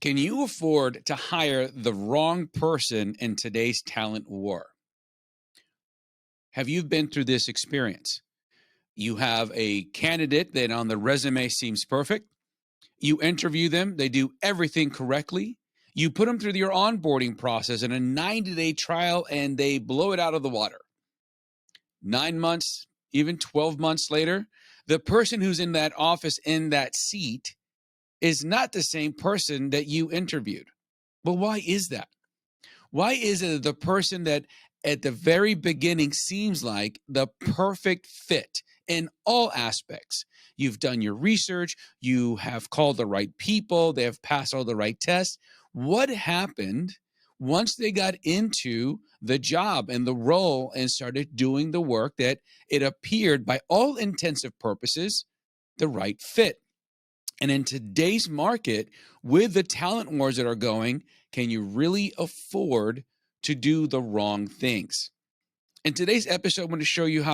Can you afford to hire the wrong person in today's talent war? Have you been through this experience? You have a candidate that on the resume seems perfect. You interview them, they do everything correctly. You put them through your onboarding process in a 90-day trial, and they blow it out of the water. 9 months, even 12 months later, the person who's in that office, in that seat, is not the same person that you interviewed. Well, why is that? Why is it that the person that at the very beginning seems like the perfect fit in all aspects? You've done your research, you have called the right people, they have passed all the right tests. What happened once they got into the job and the role and started doing the work that it appeared, by all intensive purposes, the right fit? And in today's market, with the talent wars that are going, can you really afford to do the wrong things? In today's episode, I'm going to show you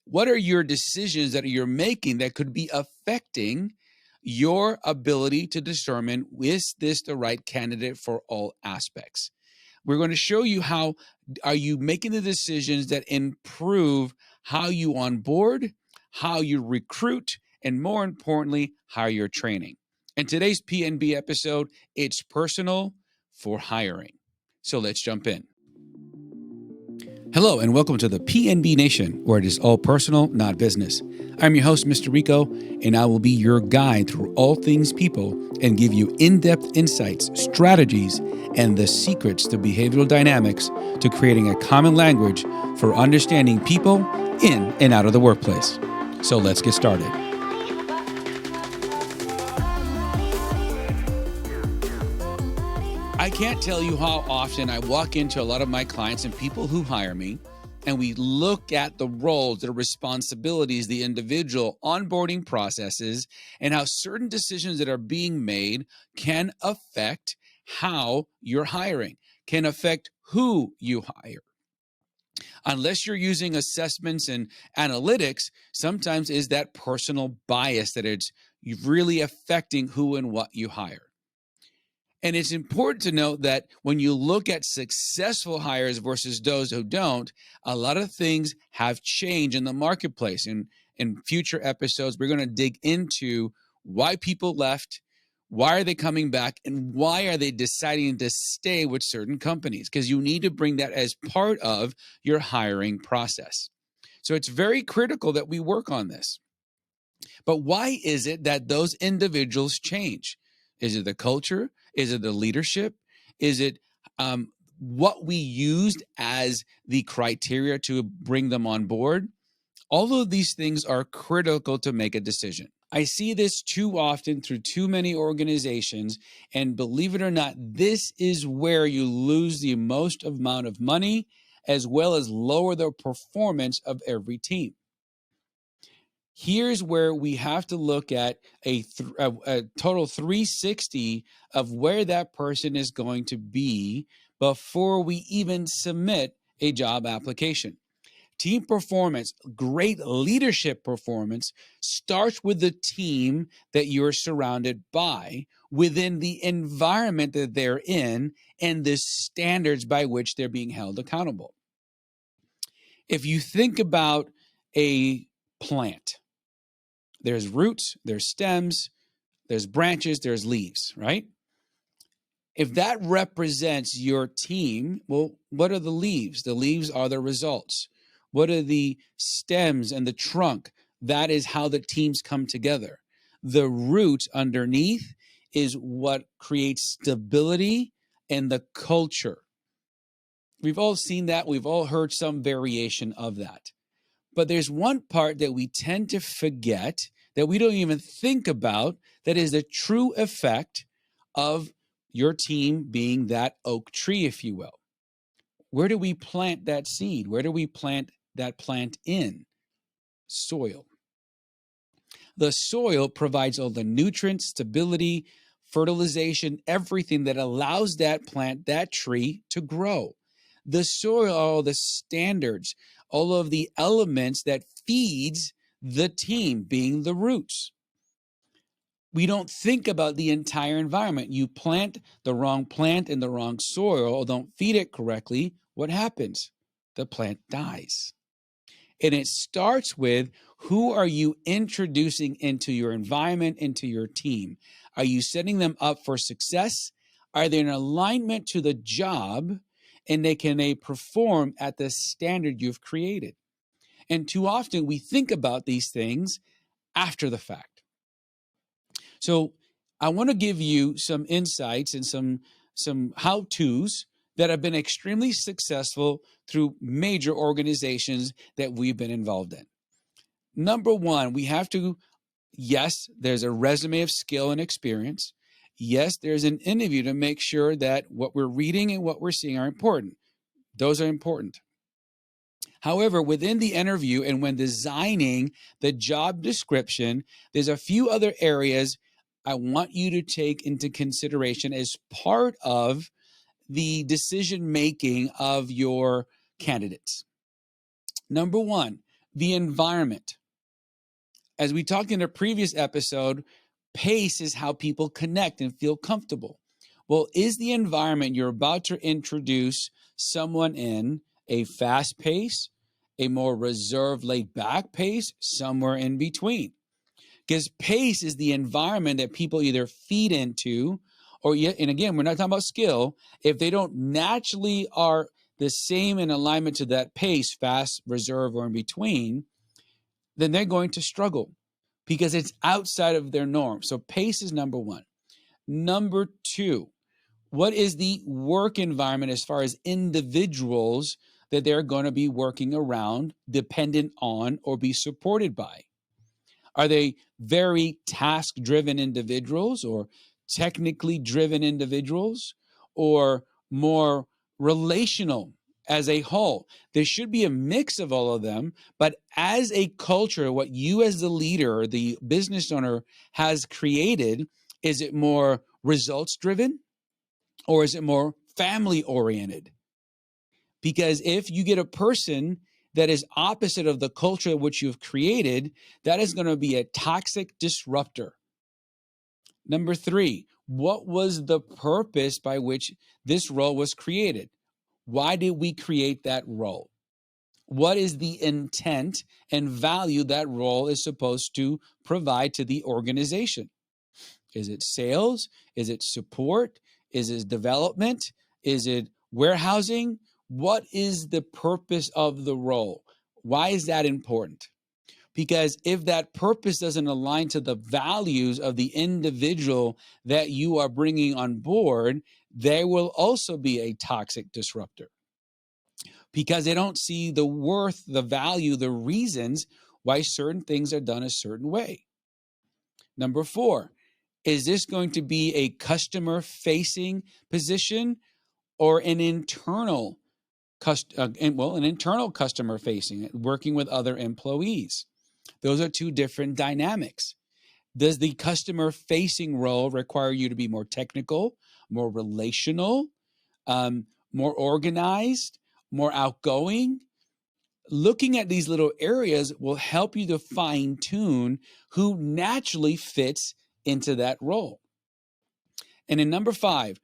what are your decisions that you're making that could be affecting your ability to determine, is this the right candidate for all aspects? We're going to show you how are you making the decisions that improve how you onboard, how you recruit, and more importantly, how you're training. In today's PNB episode, it's personal for hiring. So let's jump in. Hello, and welcome to the PNB Nation, where it is all personal, not business. I'm your host, Mr. Rico, and I will be your guide through all things people and give you in-depth insights, strategies, and the secrets to behavioral dynamics to creating a common language for understanding people in and out of the workplace. So let's get started. I can't tell you how often I walk into a lot of my clients and people who hire me, and we look at the roles, the responsibilities, the individual onboarding processes, and how certain decisions that are being made can affect how you're hiring, can affect who you hire. Unless you're using assessments and analytics, sometimes is that personal bias that it's really affecting who and what you hire. And it's important to note that when you look at successful hires versus those who don't, a lot of things have changed in the marketplace. And in future episodes, we're going to dig into why people left, why are they coming back, and why are they deciding to stay with certain companies? Because you need to bring that as part of your hiring process. So it's very critical that we work on this. But why is it that those individuals change? Is it the culture? Is it the leadership? Is it what we used as the criteria to bring them on board? All of these things are critical to make a decision. I see this too often through too many organizations, and believe it or not, this is where you lose the most amount of money as well as lower the performance of every team. Here's where we have to look at a total 360 of where that person is going to be before we even submit a job application. Team performance, great leadership performance, starts with the team that you're surrounded by, within the environment that they're in, and the standards by which they're being held accountable. If you think about a plant, there's roots, there's stems, there's branches, there's leaves, right? If that represents your team, well, what are the leaves? The leaves are the results. What are the stems and the trunk? That is how the teams come together. The root underneath is what creates stability and the culture. We've all seen that. We've all heard some variation of that. But there's one part that we tend to forget, that we don't even think about, that is the true effect of your team being that oak tree, if you will. Where do we plant that seed? Where do we plant that plant in? Soil. The soil provides all the nutrients, stability, fertilization, everything that allows that plant, that tree, to grow. The soil are all the standards, all of the elements that feeds the team, being the roots. we don't think about the entire environment. You plant the wrong plant in the wrong soil or don't feed it correctly. What happens? The plant dies. And it starts with, who are you introducing into your environment, into your team? Are you setting them up for success? Are they in alignment to the job? And can they perform at the standard you've created? And too often we think about these things after the fact. So I want to give you some insights and some how-tos that have been extremely successful through major organizations that we've been involved in. Number one, we have to, yes, there's a resume of skill and experience. Yes, there's an interview to make sure that what we're reading and what we're seeing are important. Those are important. However, within the interview and when designing the job description, there's a few other areas I want you to take into consideration as part of the decision making of your candidates. Number one, the environment. As we talked in a previous episode, pace is how people connect and feel comfortable. Well, is the environment you're about to introduce someone in a fast pace, a more reserved, laid back pace, somewhere in between? Because pace is the environment that people either feed into, or yet, and again, we're not talking about skill. If they don't naturally are the same in alignment to that pace, fast, reserve, or in between, then they're going to struggle because it's outside of their norm. So pace is number one. Number two, what is the work environment as far as individuals that they're going to be working around, dependent on, or be supported by? Are they very task-driven individuals or technically driven individuals or more relational as a whole? There should be a mix of all of them, but as a culture, what you as the leader, the business owner has created, is it more results-driven or is it more family-oriented? Because if you get a person that is opposite of the culture which you've created, that is going to be a toxic disruptor. Number three, what was the purpose by which this role was created? Why did we create that role? What is the intent and value that role is supposed to provide to the organization? Is it sales? Is it support? Is it development? Is it warehousing? What is the purpose of the role? Why is that important? Because if that purpose doesn't align to the values of the individual that you are bringing on board, there will also be a toxic disruptor because they don't see the worth, the value, the reasons why certain things are done a certain way. Number four, is this going to be a customer-facing position or an internal customer-facing, working with other employees? Those are two different dynamics. Does the customer-facing role require you to be more technical, more relational, more organized, more outgoing? Looking at these little areas will help you to fine-tune who naturally fits into that role. And in number five,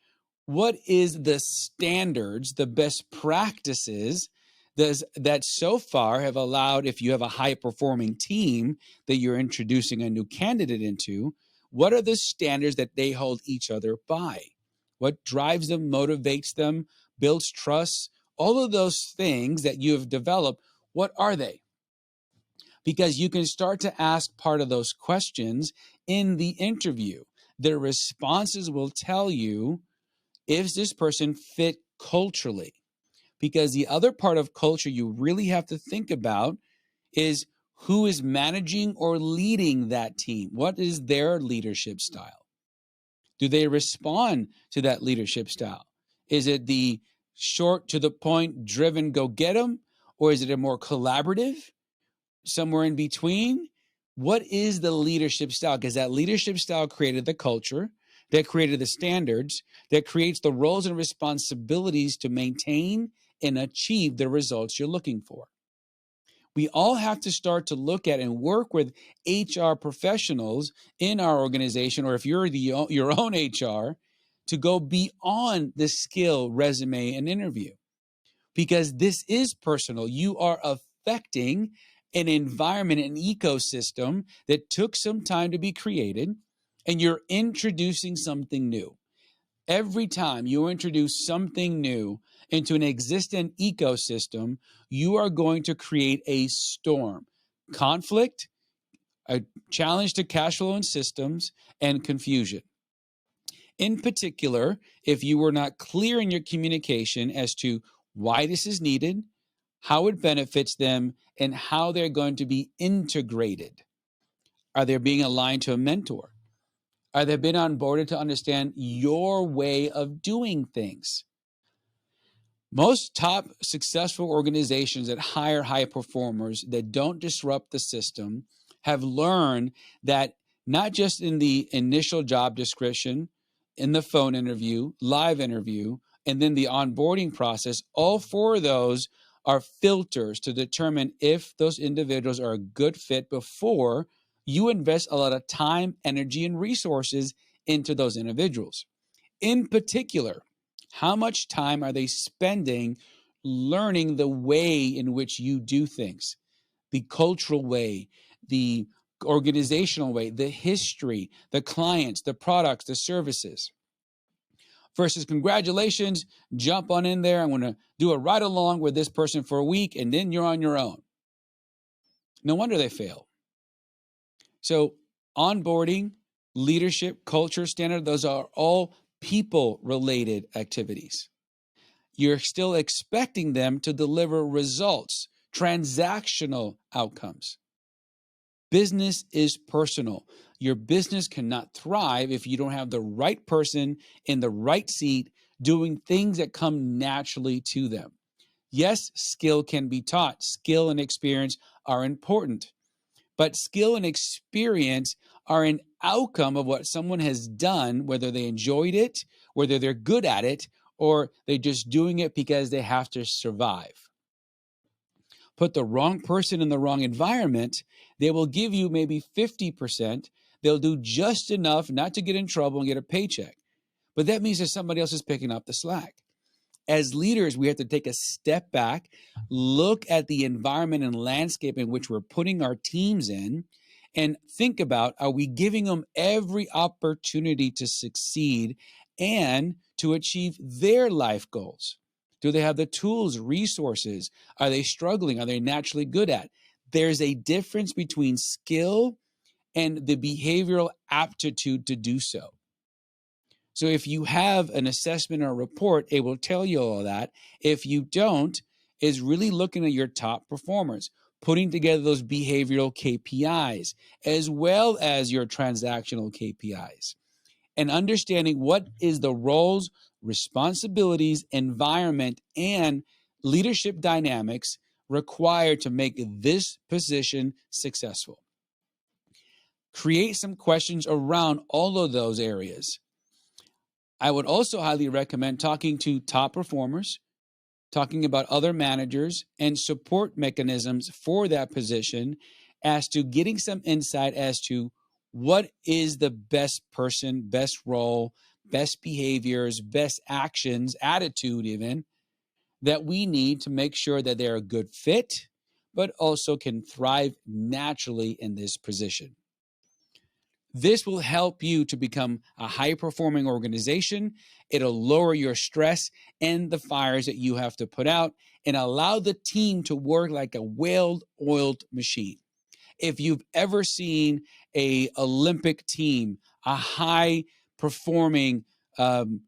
what is the standards, the best practices that so far have allowed, if you have a high-performing team that you're introducing a new candidate into, what are the standards that they hold each other by? What drives them, motivates them, builds trust? All of those things that you have developed, what are they? Because you can start to ask part of those questions in the interview. Their responses will tell you if this person fit culturally. Because the other part of culture you really have to think about is who is managing or leading that team. What is their leadership style? Do they respond to that leadership style? Is it the short, to the point, driven, go get them? Or is it a more collaborative, somewhere in between? What is the leadership style? Because that leadership style created the culture, that created the standards, that creates the roles and responsibilities to maintain and achieve the results you're looking for. We all have to start to look at and work with HR professionals in our organization, or if you're your own HR, to go beyond the skill, resume, and interview. Because this is personal. You are affecting an environment, an ecosystem that took some time to be created, and you're introducing something new. Every time you introduce something new into an existing ecosystem, you are going to create a storm, conflict, a challenge to cash flow and systems, and confusion. In particular, if you were not clear in your communication as to why this is needed, how it benefits them, and how they're going to be integrated. Are they being aligned to a mentor? Are they being onboarded to understand your way of doing things? Most top successful organizations that hire high performers that don't disrupt the system have learned that not just in the initial job description, in the phone interview, live interview, and then the onboarding process, all four of those are filters to determine if those individuals are a good fit before you invest a lot of time, energy, and resources into those individuals. In particular, how much time are they spending learning the way in which you do things, the cultural way, the organizational way, the history, the clients, the products, the services? Versus congratulations, jump on in there. I'm going to do a ride along with this person for a week, and then you're on your own. No wonder they fail. So onboarding, leadership, culture, standard, those are all people-related activities. You're still expecting them to deliver results, transactional outcomes. Business is personal. Your business cannot thrive if you don't have the right person in the right seat doing things that come naturally to them. Yes, skill can be taught. Skill and experience are important. But skill and experience are an outcome of what someone has done, whether they enjoyed it, whether they're good at it, or they're just doing it because they have to survive. Put the wrong person in the wrong environment, they will give you maybe 50%. They'll do just enough not to get in trouble and get a paycheck. But that means that somebody else is picking up the slack. As leaders, we have to take a step back, look at the environment and landscape in which we're putting our teams in, and think about, are we giving them every opportunity to succeed and to achieve their life goals? Do they have the tools, resources? Are they struggling? Are they naturally good at? There's a difference between skill and the behavioral aptitude to do so. So if you have an assessment or a report, it will tell you all that. If you don't, is really looking at your top performers, putting together those behavioral KPIs, as well as your transactional KPIs, and understanding what is the roles, responsibilities, environment, and leadership dynamics required to make this position successful. Create some questions around all of those areas. I would also highly recommend talking to top performers, talking about other managers and support mechanisms for that position as to getting some insight as to what is the best person, best role, best behaviors, best actions, attitude even, that we need to make sure that they're a good fit, but also can thrive naturally in this position. This will help you to become a high-performing organization. It'll lower your stress and the fires that you have to put out and allow the team to work like a well-oiled machine. If you've ever seen an Olympic team, a high-performing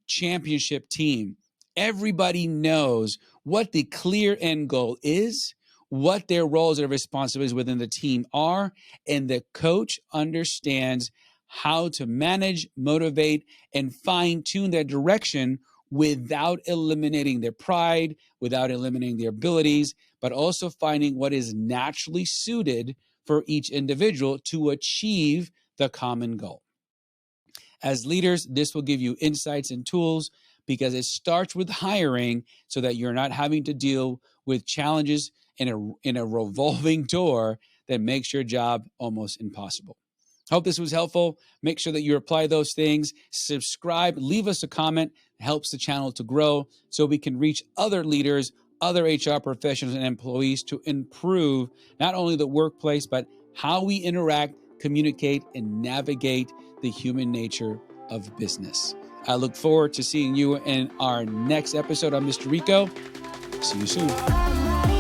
championship team, everybody knows what the clear end goal is, what their roles and responsibilities within the team are, and the coach understands how to manage, motivate, and fine-tune their direction without eliminating their pride, without eliminating their abilities, but also finding what is naturally suited for each individual to achieve the common goal. As leaders, this will give you insights and tools because it starts with hiring so that you're not having to deal with challenges in a revolving door that makes your job almost impossible. Hope this was helpful. Make sure that you apply those things. Subscribe, leave us a comment. It helps the channel to grow so we can reach other leaders, other HR professionals and employees to improve not only the workplace, but how we interact, communicate, and navigate the human nature of business. I look forward to seeing you in our next episode. I'm Mr. Rico. See you soon.